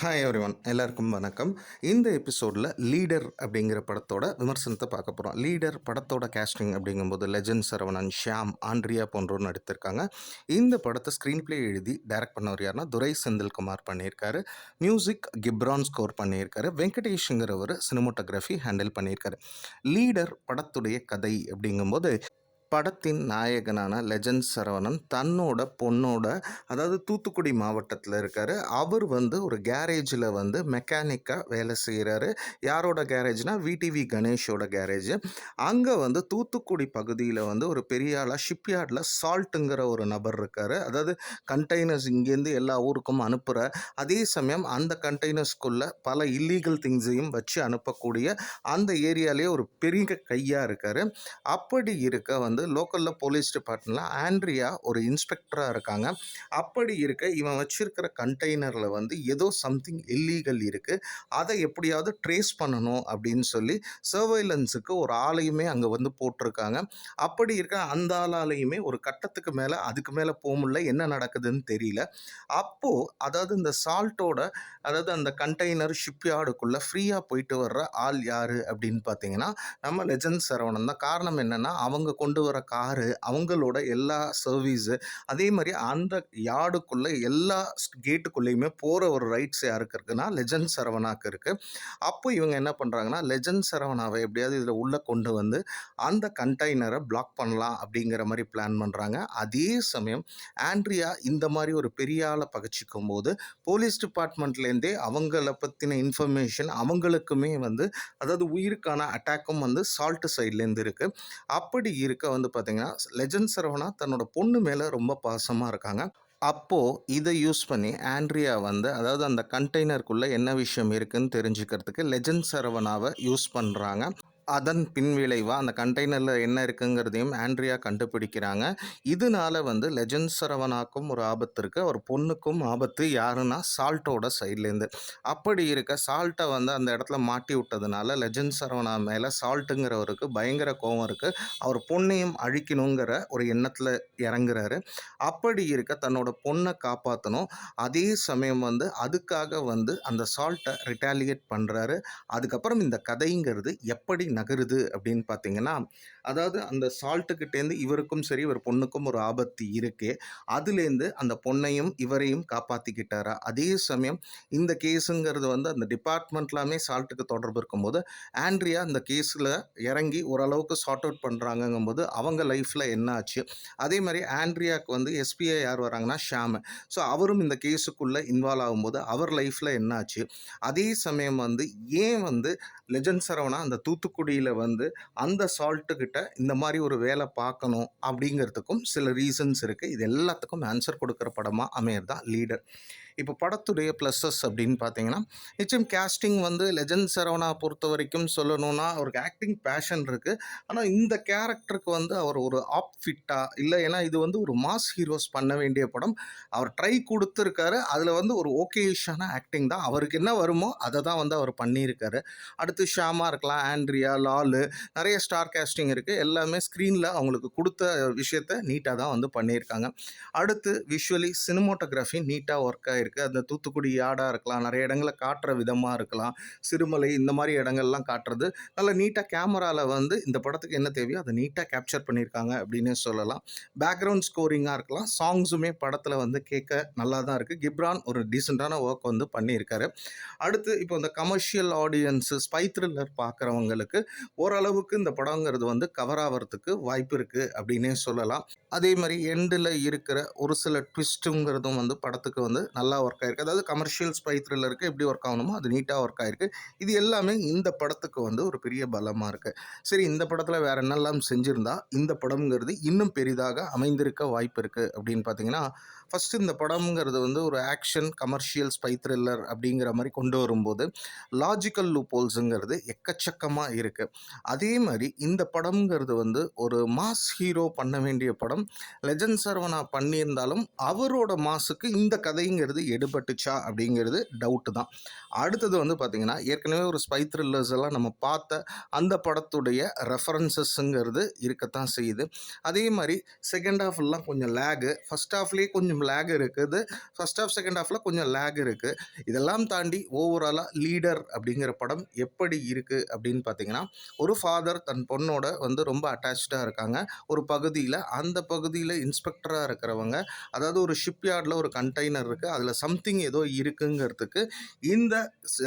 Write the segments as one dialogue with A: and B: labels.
A: Hi everyone எல்லாருக்கும் வணக்கம். இந்த எபிசோடில் லீடர் அப்படிங்கிற படத்தோட விமர்சனத்தை பார்க்க போகிறோம். லீடர் படத்தோட கேஸ்டிங் அப்படிங்கும்போது லெஜண்ட் சரவணன், ஷியாம், ஆண்ட்ரியா போன்றோர் நடித்திருக்காங்க. இந்த படத்தை ஸ்க்ரீன் பிளே எழுதி டைரக்ட் பண்ணவர் யாருன்னா துரை செந்தில்குமார் பண்ணியிருக்காரு. மியூசிக் கிப்ரான் ஸ்கோர் பண்ணியிருக்காரு. வெங்கடேஷுங்கிறவர் சினிமோட்டோகிராஃபி ஹேண்டில் பண்ணியிருக்காரு. லீடர் படத்துடைய கதை அப்படிங்கும்போது படத்தின் நாயகனான லெஜண்ட் சரவணன் தன்னோட பொண்ணோட, அதாவது தூத்துக்குடி மாவட்டத்தில் இருக்கார். அவர் ஒரு கேரேஜில் மெக்கானிக்காக வேலை செய்கிறாரு. யாரோட கேரேஜ்னால் விடிவி கணேஷோட கேரேஜ். அங்கே தூத்துக்குடி பகுதியில் ஒரு பெரிய ஆளாக ஷிப்யார்டில் சால்ட்டுங்கிற ஒரு நபர் இருக்கார். அதாவது கண்டெய்னர்ஸ் இங்கேருந்து எல்லா ஊருக்கும் அனுப்புகிற, அதே சமயம் அந்த கண்டெய்னர்ஸ்குள்ளே பல இல்லீகல் திங்ஸையும் வச்சு அனுப்பக்கூடிய அந்த ஏரியாலே ஒரு பெரிய கையாக இருக்கார். அப்படி இருக்க லோக்கலில் போலீஸ் டிபார்ட்மெண்ட்டில் ஆண்ட்ரியா ஒரு இன்ஸ்பெக்டராக இருக்காங்க. அப்படி இருக்க இவன் வச்சிருக்கிற கண்டெய்னரில் ஏதோ சம்திங் இல்லீகல் இருக்குது, அதை எப்படியாவது ட்ரேஸ் பண்ணணும் அப்படின்னு சொல்லி சர்வைலன்ஸுக்கு ஒரு ஆளையுமே அங்கே போட்டிருக்காங்க. அப்படி இருக்க அந்த ஆளாலையுமே ஒரு கட்டத்துக்கு மேலே அதுக்கு மேலே போக முடியல, என்ன நடக்குதுன்னு தெரியல. அப்போது அதாவது இந்த சால்ட்டோட, அதாவது அந்த கண்டெய்னர் ஷிப்யார்டுக்குள்ளே ஃப்ரீயாக போயிட்டு வர்ற ஆள் யார் அப்படின்னு பார்த்தீங்கன்னா நம்ம லெஜண்ட் சரவணன் தான். காரணம் என்னென்னா அவங்க கொண்டு வர காரு, அவங்களோட எல்லா சர்வீஸு, அதே மாதிரி அந்த யார்டுக்குள்ளே எல்லா கேட்டுக்குள்ளேயுமே போகிற ஒரு ரைட்ஸ் யாருக்கு இருக்குன்னா லெஜண்ட் சரவணாக்கு இருக்குது. அப்போ இவங்க என்ன பண்ணுறாங்கன்னா லெஜண்ட் சரவணாவை எப்படியாவது இதில் உள்ளே கொண்டு அந்த கண்டெய்னரை பிளாக் பண்ணலாம் அப்படிங்கிற மாதிரி பிளான் பண்ணுறாங்க. அதே சமயம் ஆண்ட்ரியா இந்த மாதிரி ஒரு பெரிய ஆளை பகச்சிக்கும் போது போலீஸ் டிபார்ட்மெண்ட்லேருந்தே அவங்கள பற்றின இன்ஃபர்மேஷன் அவங்களுக்குமே அதாவது உயிருக்கான அட்டாக்கும் சால்ட் சைட்லேருந்து இருக்குது. அப்படி இருக்க பார்த்தீங்கன்னா லெஜண்ட் சரவணா தன்னோட பொண்ணு மேலே ரொம்ப பாசமாக இருக்காங்க. அப்போது இதை யூஸ் பண்ணி ஆண்ட்ரியா அதாவது அந்த கண்டெய்னருக்குள்ளே என்ன விஷயம் இருக்குதுன்னு தெரிஞ்சுக்கிறதுக்கு லெஜண்ட் சரவணாவை யூஸ் பண்ணுறாங்க. அதன் பின்விளைவாக அந்த கண்டெய்னரில் என்ன இருக்குங்கிறதையும் ஆண்ட்ரியா கண்டுபிடிக்கிறாங்க. இதனால லெஜண்ட் சரவணாக்கும் ஒரு ஆபத்து இருக்குது, அவர் பொண்ணுக்கும் ஆபத்து. யாருன்னா சால்ட்டோட சைட்லேருந்து. அப்படி இருக்க சால்ட்டை அந்த இடத்துல மாட்டி விட்டதுனால லெஜண்ட் சரவணா மேலே சால்ட்டுங்கிறவருக்கு பயங்கர கோபம் இருக்குது. அவர் பொண்ணையும் அழிக்கணுங்கிற ஒரு எண்ணத்தில் இறங்குறாரு. அப்படி இருக்க தன்னோட பொண்ணை காப்பாற்றணும், அதே சமயம் அதுக்காக அந்த சால்ட்டை ரிட்டாலியேட் பண்ணுறாரு. அதுக்கப்புறம் இந்த கதைங்கிறது எப்படி நகருது அப்படின்னு பார்த்தீங்கன்னா, அதாவது அந்த சால்ட்டுக்கிட்டேருந்து இவருக்கும் சரி இவர் பொண்ணுக்கும் ஒரு ஆபத்து இருக்கு. அதுலேருந்து அந்த பொண்ணையும் இவரையும் காப்பாற்றிக்கிட்டாரா. அதே சமயம் இந்த கேஸுங்கிறது அந்த டிபார்ட்மெண்ட்லாமே சால்ட்டுக்கு தொடர்பு இருக்கும்போது ஆண்ட்ரியா இந்த கேஸில் இறங்கி ஓரளவுக்கு சார்ட் அவுட் பண்ணுறாங்கங்கும்போது அவங்க லைஃப்பில் என்ன ஆச்சு. அதே மாதிரி ஆண்ட்ரியாவுக்கு எஸ்பிஐ யார் வராங்கன்னா ஷாம். ஸோ அவரும் இந்த கேஸுக்குள்ளே இன்வால்வ் ஆகும்போது அவர் லைஃப்பில் என்ன ஆச்சு. அதே சமயம் ஏன் லெஜண்ட் சரவணா அந்த தூத்துக்குடியில் அந்த சால்ட்டுக்கிட்ட இந்த மாதிரி ஒரு வேலை பார்க்கணும் அப்படிங்கிறதுக்கும் சில ரீசன்ஸ் இருக்குது. இது எல்லாத்துக்கும் ஆன்சர் கொடுக்குற படமாக அமையறது தான் லீடர். இப்போ படத்துடைய ப்ளஸ்ஸஸ் அப்படின்னு பார்த்தீங்கன்னா நிச்சயம் கேஸ்டிங் லெஜண்ட் சரவணா பொறுத்த வரைக்கும் சொல்லணும்னா அவருக்கு ஆக்டிங் பேஷன் இருக்குது. ஆனால் இந்த கேரக்டருக்கு அவர் ஒரு ஆப் ஃபிட்டாக இல்லை, ஏன்னா இது ஒரு மாஸ் ஹீரோஸ் பண்ண வேண்டிய படம். அவர் ட்ரை கொடுத்துருக்காரு, அதில் ஒரு ஓகேஷான ஆக்டிங் தான். அவருக்கு என்ன வருமோ அதை தான் அவர் பண்ணியிருக்காரு. அடுத்து ஷாமா இருக்கலாம், ஆண்ட்ரியா, லாலு, நிறைய ஸ்டார் கேஸ்டிங் இருக்குது. எல்லாமே ஸ்க்ரீனில் அவங்களுக்கு கொடுத்த விஷயத்தை நீட்டாக தான் பண்ணியிருக்காங்க. அடுத்து விஷுவலி சினிமோட்டோகிராஃபி நீட்டாக ஒர்க் ஆகிருக்கு. அந்த தூத்துக்குடி யார்டாக இருக்கலாம், நிறைய இடங்களை காட்டுற விதமாக இருக்கலாம், சிறுமலை இந்த மாதிரி இடங்கள்லாம் காட்டுறது நல்லா நீட்டாக கேமராவில் இந்த படத்துக்கு என்ன தேவையோ அதை நீட்டாக கேப்சர் பண்ணியிருக்காங்க அப்படின்னு சொல்லலாம். பேக்ரவுண்ட் ஸ்கோரிங்காக இருக்கலாம், சாங்ஸுமே படத்தில் கேட்க நல்லா தான் இருக்குது. கிப்ரான் ஒரு டீசெண்டான ஒர்க் பண்ணியிருக்காரு. அடுத்து இப்போ இந்த கமர்ஷியல் ஆடியன்ஸு ஸ்பை த்ரில்லர் பார்க்குறவங்களுக்கு ஓரளவுக்கு இந்த படங்கிறது கவர் ஆகிறதுக்கு வாய்ப்பு இருக்குது அப்படின்னே சொல்லலாம். அதே மாதிரி எண்டில் இருக்கிற ஒரு சில ட்விஸ்ட்டுங்கிறதும் படத்துக்கு நல்லா ஒர்க் ஆகிருக்கு. அதாவது கமர்ஷியல் ஸ்பை த்ரில்லருக்கு எப்படி ஒர்க் ஆகணுமோ அது நீட்டாக ஒர்க் ஆகிருக்கு. இது எல்லாமே இந்த படத்துக்கு ஒரு பெரிய பலமாக இருக்குது. சரி, இந்த படத்தில் வேறு என்னெல்லாம் செஞ்சுருந்தா இந்த படம்ங்கிறது இன்னும் பெரிதாக அமைந்திருக்க வாய்ப்பு இருக்குது அப்படின்னு பார்த்தீங்கன்னா, ஃபஸ்ட்டு இந்த படம்ங்கிறது ஒரு ஆக்ஷன் கமர்ஷியல் ஸ்பை த்ரில்லர் அப்படிங்கிற மாதிரி கொண்டு வரும்போது லாஜிக்கல் லூப்போல்ஸுங்கிறது எக்கச்சக்கமாக இருக்குது. அதே மாதிரி இந்த படம்ங்கிறது ஒரு மாஸ் ஹீரோ பண்ண வேண்டிய படம். லெஜண்ட் சரவணா பண்ணியிருந்தாலும் அவரோட மாஸுக்கு இந்த கதைங்கிறது எடுபட்டுச்சா அப்படிங்கிறது டவுட்டு தான். அடுத்தது பார்த்திங்கன்னா ஏற்கனவே ஒரு ஸ்பை த்ரில்லர்ஸ் எல்லாம் நம்ம பார்த்த அந்த படத்துடைய ரெஃபரன்சஸ்ங்கிறது இருக்கத்தான் செய்யுது. அதே மாதிரி செகண்ட் ஹாஃப்லாம் கொஞ்சம் லேகு, ஃபஸ்ட் ஹாஃப்லேயே கொஞ்சம் லேக் இருக்குது. ஃபர்ஸ்ட் ஹாஃப், செகண்ட் ஹாஃப்ல கொஞ்சம் லேக் இருக்குது. இதெல்லாம் தாண்டி ஓவராலாக லீடர் அப்படிங்கிற படம் எப்படி இருக்குது அப்படின்னு பார்த்தீங்கன்னா, ஒரு ஃபாதர் தன் பொண்ணோட ரொம்ப அட்டாச்சாக இருக்காங்க ஒரு பகுதியில். அந்த பகுதியில் இன்ஸ்பெக்டராக இருக்கிறவங்க, அதாவது ஒரு ஷிப்யார்டில் ஒரு கண்டெய்னர் இருக்குது, அதில் சம்திங் ஏதோ இருக்குங்கிறதுக்கு இந்த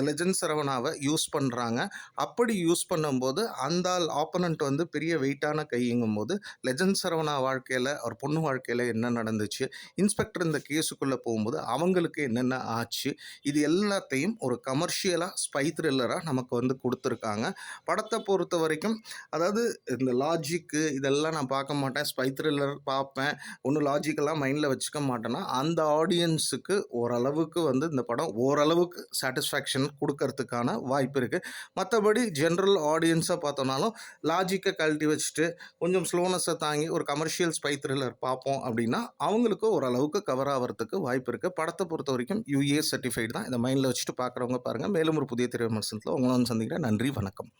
A: லெஜண்ட் சரவணாவை யூஸ் பண்ணுறாங்க. அப்படி யூஸ் பண்ணும்போது அந்த ஆப்பனண்ட் பெரிய வெயிட்டான கையுங்கும் போது லெஜண்ட் சரவணா வாழ்க்கையில் அவர் பொண்ணு வாழ்க்கையில் என்ன நடந்துச்சு, இன்ஸ்பெக்டர் இந்த கேஸுக்குள்ளே போகும்போது அவங்களுக்கு என்னென்ன ஆச்சு, இது எல்லாத்தையும் ஒரு கமர்ஷியலாக ஸ்பை த்ரில்லராக நமக்கு கொடுத்துருக்காங்க. படத்தை பொறுத்த வரைக்கும் அதாவது இந்த லாஜிக்கு இதெல்லாம் நான் பார்க்க மாட்டேன், ஸ்பை த்ரில்லர் பார்ப்பேன், ஒன்றும் லாஜிக்கெல்லாம் மைண்டில் வச்சுக்க மாட்டேன்னா அந்த ஆடியன்ஸுக்கு ஓரளவுக்கு இந்த படம் ஓரளவுக்கு சாட்டிஸ்ஃபேக்ஷன் கொடுக்கறதுக்கான வாய்ப்பு இருக்குது. மற்றபடி ஜென்ரல் ஆடியன்ஸாக பார்த்தோம்னாலும் லாஜிக்கை கழட்டி வச்சுட்டு கொஞ்சம் ஸ்லோனஸை தாங்கி ஒரு கமர்ஷியல் ஸ்பை த்ரில்லர் பார்ப்போம் அப்படின்னா அவங்களுக்கு ஓரளவுக்கு கவர் ஆகிறதுக்கு வாய்ப்பு இருக்குது. படத்தை பொறுத்த வரைக்கும் யூஏ சர்டிஃபைடு தான். இதை மைண்டில் வச்சுட்டு பார்க்குறவங்க பாருங்கள். மேலும் ஒரு புதிய திரை விமர்சனத்தில் உங்களை சந்திக்கிறேன். நன்றி, வணக்கம்.